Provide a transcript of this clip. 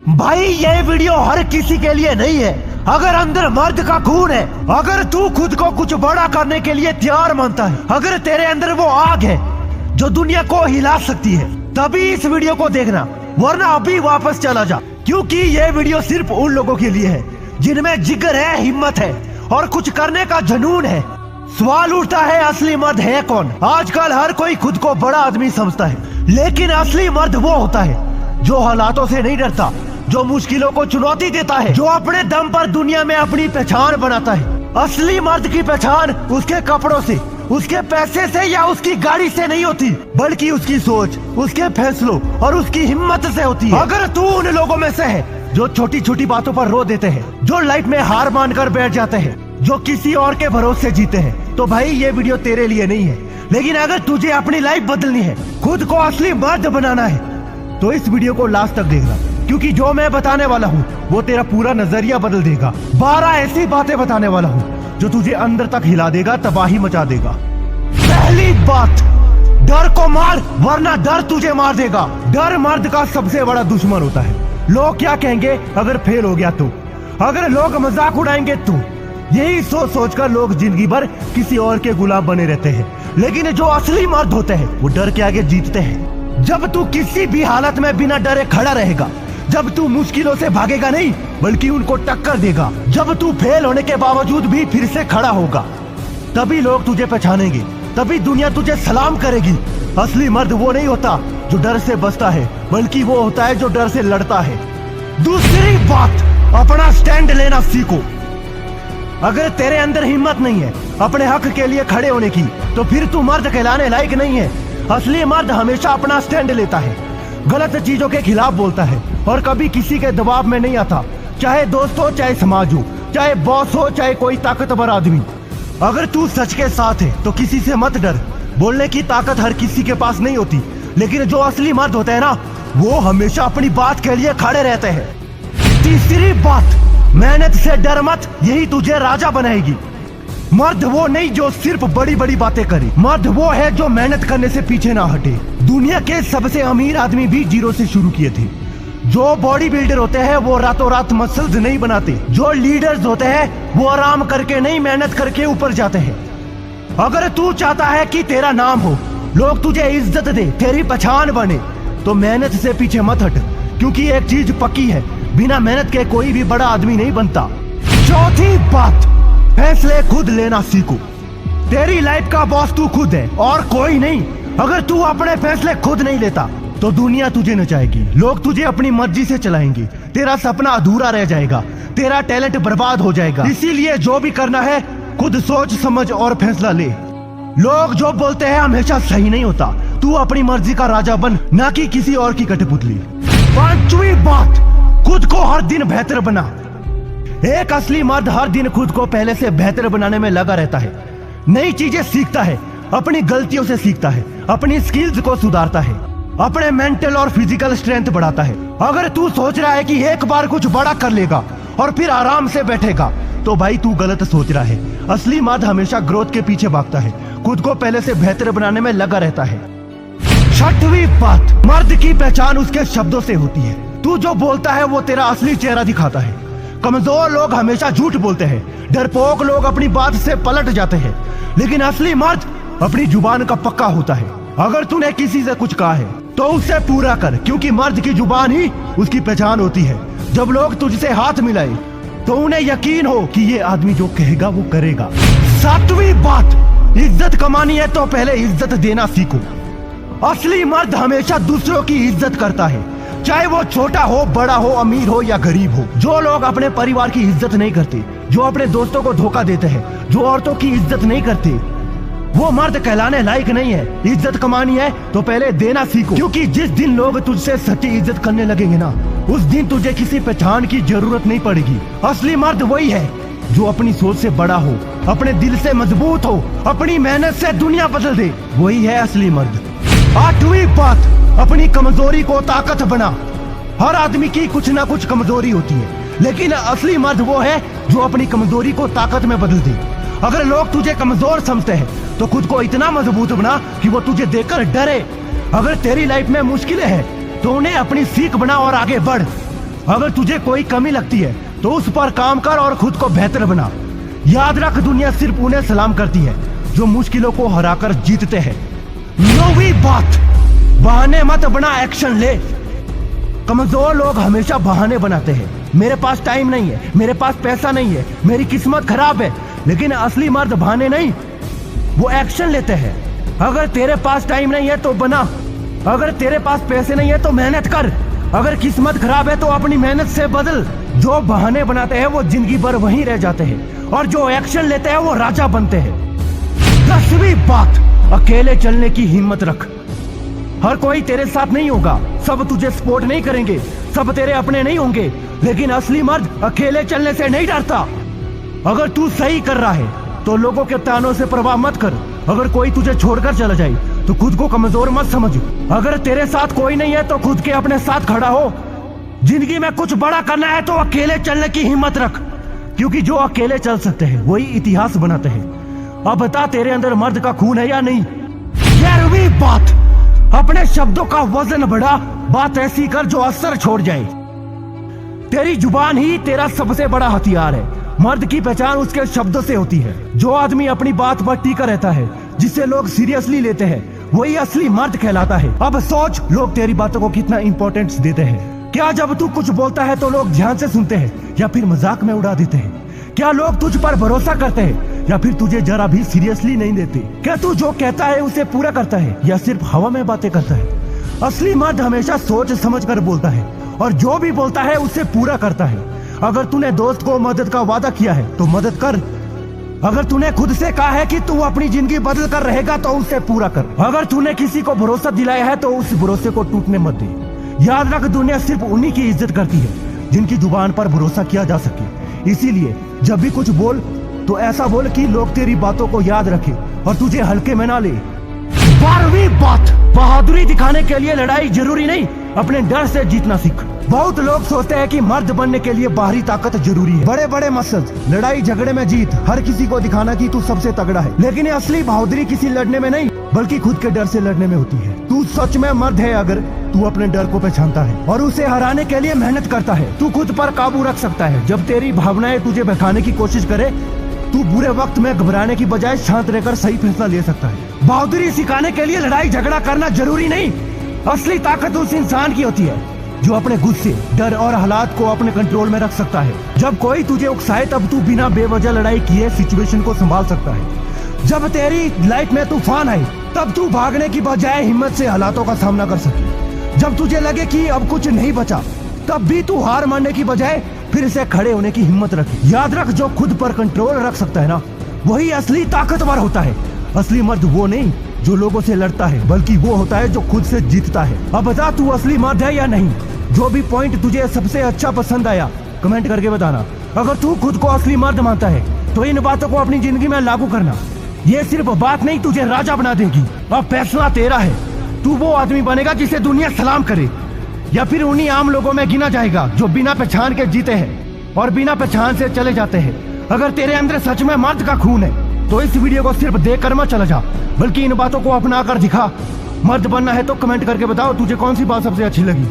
भाई ये वीडियो हर किसी के लिए नहीं है। अगर अंदर मर्द का खून है, अगर तू खुद को कुछ बड़ा करने के लिए तैयार मानता है, अगर तेरे अंदर वो आग है जो दुनिया को हिला सकती है, तभी इस वीडियो को देखना, वरना अभी वापस चला जा। क्योंकि ये वीडियो सिर्फ उन लोगों के लिए है जिनमें जिगर है, हिम्मत है और कुछ करने का जुनून है। सवाल उठता है, असली मर्द है कौन? आजकल हर कोई खुद को बड़ा आदमी समझता है, लेकिन असली मर्द वो होता है जो हालातों से नहीं डरता, जो मुश्किलों को चुनौती देता है, जो अपने दम पर दुनिया में अपनी पहचान बनाता है। असली मर्द की पहचान उसके कपड़ों से, उसके पैसे से या उसकी गाड़ी से नहीं होती, बल्कि उसकी सोच, उसके फैसलों और उसकी हिम्मत से होती है। अगर तू उन लोगों में से है जो छोटी छोटी बातों पर रो देते हैं, जो लाइफ में हार मानकर बैठ जाते हैं, जो किसी और के भरोसे जीते हैं, तो भाई ये वीडियो तेरे लिए नहीं है। लेकिन अगर तुझे अपनी लाइफ बदलनी है, खुद को असली मर्द बनाना है, तो इस वीडियो को लास्ट तक देखना, क्योंकि जो मैं बताने वाला हूँ वो तेरा पूरा नजरिया बदल देगा। 12 ऐसी बातें बताने वाला हूँ जो तुझे अंदर तक हिला देगा, तबाही मचा देगा। पहली बात, डर को मार, वरना डर तुझे मार देगा। डर मर्द का सबसे बड़ा दुश्मन होता है। लोग क्या कहेंगे अगर फेल हो गया तो, अगर लोग मजाक उड़ाएंगे तो, यही सोच सोचकर लोग जिंदगी भर किसी और के गुलाम बने रहते हैं। लेकिन जो असली मर्द होते हैं वो डर के आगे जीतते हैं। जब तू किसी भी हालत में बिना डरे खड़ा रहेगा, जब तू मुश्किलों से भागेगा नहीं बल्कि उनको टक्कर देगा, जब तू फेल होने के बावजूद भी फिर से खड़ा होगा, तभी लोग तुझे पहचानेंगे, तभी दुनिया तुझे सलाम करेगी। असली मर्द वो नहीं होता जो डर से बचता है, बल्कि वो होता है जो डर से लड़ता है। दूसरी बात, अपना स्टैंड लेना सीखो। अगर तेरे अंदर हिम्मत नहीं है अपने हक के लिए खड़े होने की, तो फिर तू मर्द कहलाने लायक नहीं है। असली मर्द हमेशा अपना स्टैंड लेता है, गलत चीजों के खिलाफ बोलता है और कभी किसी के दबाव में नहीं आता, चाहे दोस्त हो, चाहे समाज हो, चाहे बॉस हो, चाहे कोई ताकतवर आदमी। अगर तू सच के साथ है तो किसी से मत डर। बोलने की ताकत हर किसी के पास नहीं होती, लेकिन जो असली मर्द होते हैं ना, वो हमेशा अपनी बात के लिए खड़े रहते हैं। तीसरी बात, मेहनत से डर मत, यही तुझे राजा बनाएगी। मर्द वो नहीं जो सिर्फ बड़ी बड़ी बातें करे, मर्द वो है जो मेहनत करने से पीछे ना हटे। दुनिया के सबसे अमीर आदमी भी जीरो से शुरू किए थे। जो बॉडी बिल्डर होते हैं वो रातों रात मसल्स नहीं बनाते। जो लीडर्स होते हैं वो आराम करके नहीं, मेहनत करके ऊपर जाते हैं। अगर तू चाहता है कि तेरा नाम हो, लोग तुझे इज्जत दे, तेरी पहचान बने, तो मेहनत से पीछे मत हट, क्योंकि एक चीज पक्की है, बिना मेहनत के कोई भी बड़ा आदमी नहीं बनता। चौथी बात, फैसले खुद लेना सीखो। तेरी लाइफ का बॉस तू खुद है और कोई नहीं। अगर तू अपने फैसले खुद नहीं लेता तो दुनिया तुझे नचाएगी, लोग तुझे अपनी मर्जी से चलाएंगे, तेरा सपना अधूरा रह जाएगा, तेरा टैलेंट बर्बाद हो जाएगा। इसीलिए जो भी करना है खुद सोच समझ और फैसला ले। लोग जो बोलते हैं हमेशा सही नहीं होता। तू अपनी मर्जी का राजा बन, ना कि किसी और की कठपुतली। पांचवी बात, खुद को हर दिन बेहतर बना। एक असली मर्द हर दिन खुद को पहले से बेहतर बनाने में लगा रहता है, नई चीजें सीखता है, अपनी गलतियों से सीखता है, अपनी स्किल्स को सुधारता है, अपने मेंटल और फिजिकल स्ट्रेंथ बढ़ाता है। अगर तू सोच रहा है कि एक बार कुछ बड़ा कर लेगा और फिर आराम से बैठेगा, तो भाई तू गलत सोच रहा है। असली मर्द हमेशा ग्रोथ के पीछे भागता है, खुद को पहले से बेहतर बनाने में लगा रहता है। छठवीं बात, मर्द की पहचान उसके शब्दों से होती है। तू जो बोलता है वो तेरा असली चेहरा दिखाता है। कमजोर लोग हमेशा झूठ बोलते हैं, डरपोक लोग अपनी बात से पलट जाते हैं, लेकिन असली मर्द अपनी जुबान का पक्का होता है। अगर तूने किसी से कुछ कहा है तो उससे पूरा कर, क्योंकि मर्द की जुबान ही उसकी पहचान होती है। जब लोग तुझसे हाथ मिलाए तो उन्हें यकीन हो कि ये आदमी जो कहेगा वो करेगा। सातवीं बात, इज्जत कमानी है तो पहले इज्जत देना सीखो। असली मर्द हमेशा दूसरों की इज्जत करता है, चाहे वो छोटा हो, बड़ा हो, अमीर हो या गरीब हो। जो लोग अपने परिवार की इज्जत नहीं करते, जो अपने दोस्तों को धोखा देते हैं, जो औरतों की इज्जत नहीं करते, वो मर्द कहलाने लायक नहीं है। इज्जत कमानी है तो पहले देना सीखो, क्योंकि जिस दिन लोग तुझसे सच्ची इज्जत करने लगेंगे ना, उस दिन तुझे किसी पहचान की जरूरत नहीं पड़ेगी। असली मर्द वही है जो अपनी सोच से बड़ा हो, अपने दिल से मजबूत हो, अपनी मेहनत से दुनिया बदल दे, वही है असली मर्द। आठवीं बात, अपनी कमजोरी को ताकत बना। हर आदमी की कुछ ना कुछ कमजोरी होती है, लेकिन असली मर्द वो है जो अपनी कमजोरी को ताकत में बदल दे। अगर लोग तुझे कमजोर समझते हैं तो खुद को इतना मजबूत बना कि वो तुझे देखकर डरे। अगर तेरी लाइफ में मुश्किलें हैं तो उन्हें अपनी सीख बना और आगे बढ़। अगर तुझे कोई कमी लगती है तो उस पर काम कर और खुद को बेहतर बना। याद रख, दुनिया सिर्फ उन्हें सलाम करती है जो मुश्किलों को हराकर जीतते हैं। नौवीं बात, बहाने मत बना, एक्शन ले। कमजोर लोग हमेशा बहाने बनाते हैं। मेरे पास टाइम नहीं है, मेरे पास पैसा नहीं है, मेरी किस्मत खराब है। लेकिन असली मर्द बहाने नहीं, वो एक्शन लेते हैं। अगर तेरे पास टाइम नहीं है तो बना, अगर तेरे पास पैसे नहीं है तो मेहनत कर, अगर किस्मत खराब है तो अपनी मेहनत से बदल। जो बहाने बनाते हैं वो जिंदगी भर वहीं रह जाते हैं और जो एक्शन लेते हैं वो राजा बनते हैं। 10वीं बात, अकेले चलने की हिम्मत रख। हर कोई तेरे साथ नहीं होगा, सब तुझे सपोर्ट नहीं करेंगे, सब तेरे अपने नहीं होंगे, लेकिन असली मर्द अकेले चलने से नहीं डरता। अगर तू सही कर रहा है तो लोगों के तानों से परवाह मत कर। अगर कोई तुझे छोड़कर चला जाए तो खुद को कमजोर मत समझ। अगर तेरे साथ कोई नहीं है तो खुद के अपने साथ खड़ा हो। जिंदगी में कुछ बड़ा करना है तो अकेले चलने की हिम्मत रख, क्योंकि जो अकेले चल सकते हैं वही इतिहास बनाते हैं। अब बता, तेरे अंदर मर्द का खून है या नहीं? 11वीं बात, अपने शब्दों का वजन बढ़ा, बात ऐसी कर जो असर छोड़ जाए। तेरी जुबान ही तेरा सबसे बड़ा हथियार है। मर्द की पहचान उसके शब्दों से होती है। जो आदमी अपनी बात पर टिका रहता है, जिसे लोग सीरियसली लेते हैं, वही असली मर्द कहलाता है। अब सोच, लोग तेरी बातों को कितना इंपॉर्टेंस देते हैं। क्या जब तू कुछ बोलता है तो लोग ध्यान से सुनते हैं या फिर मजाक में उड़ा देते हैं? क्या लोग तुझ पर भरोसा करते हैं या फिर तुझे जरा भी सीरियसली नहीं लेते? क्या तू जो कहता है उसे पूरा करता है या सिर्फ हवा में बातें करता है? असली मर्द हमेशा सोच समझ कर बोलता है और जो भी बोलता है उसे पूरा करता है। अगर तूने दोस्त को मदद का वादा किया है तो मदद कर। अगर तूने खुद से कहा है कि तू अपनी जिंदगी बदल कर रहेगा तो उसे पूरा कर। अगर तूने किसी को भरोसा दिलाया है तो उस भरोसे को टूटने मत दे। याद रख, दुनिया सिर्फ उन्हीं की इज्जत करती है जिनकी जुबान पर भरोसा किया जा सके। इसीलिए जब भी कुछ बोल तो ऐसा बोल कि लोग तेरी बातों को याद रखें और तुझे हल्के में ना ले। 12वीं बात, बहादुरी दिखाने के लिए लड़ाई जरूरी नहीं, अपने डर से जीतना सीख। बहुत लोग सोचते हैं कि मर्द बनने के लिए बाहरी ताकत जरूरी है, बड़े बड़े मकसद, लड़ाई झगड़े में जीत, हर किसी को दिखाना कि तू सबसे तगड़ा है। लेकिन असली बहादुरी किसी लड़ने में नहीं बल्कि खुद के डर से लड़ने में होती है। तू सच में मर्द है अगर तू अपने डर को पहचानता है और उसे हराने के लिए मेहनत करता है। तू खुद पर काबू रख सकता है। जब तेरी भावनाएं तुझे बहकाने की कोशिश करे, तू बुरे वक्त में घबराने की बजाय शांत रहकर सही फैसला ले सकता है। बहादुरी सिखाने के लिए लड़ाई झगड़ा करना जरूरी नहीं, असली ताकत उस इंसान की होती है जो अपने गुस्से, डर और हालात को अपने कंट्रोल में रख सकता है। जब कोई तुझे उकसाए तब तू बिना बेवजह लड़ाई किए सिचुएशन को संभाल सकता है। जब तेरी लाइफ में तूफान आए तब तू भागने की बजाय हिम्मत से हालातों का सामना कर सके। जब तुझे लगे कि अब कुछ नहीं बचा तब भी तू हार मानने की बजाय फिर से खड़े होने की हिम्मत रखे। याद रख, जो खुद पर कंट्रोल रख सकता है ना, वही असली ताकतवर होता है। असली मर्द वो नहीं जो लोगों से लड़ता है, बल्कि वो होता है जो खुद से जीतता है। अब बता, तू असली मर्द है या नहीं? जो भी पॉइंट तुझे सबसे अच्छा पसंद आया कमेंट करके बताना। अगर तू खुद को असली मर्द मानता है तो इन बातों को अपनी जिंदगी में लागू करना। ये सिर्फ बात नहीं तुझे राजा बना देगी। अब फैसला तेरा है, तू वो आदमी बनेगा जिसे दुनिया सलाम करे या फिर उन्हीं आम लोगों में गिना जाएगा जो बिना पहचान के जीते हैं और बिना पहचान से चले जाते हैं। अगर तेरे अंदर सच में मर्द का खून है तो इस वीडियो को सिर्फ देख कर मत चला जा, बल्कि इन बातों को अपना कर दिखा। मर्द बनना है तो कमेंट करके बताओ तुझे कौन सी बात सबसे अच्छी लगी।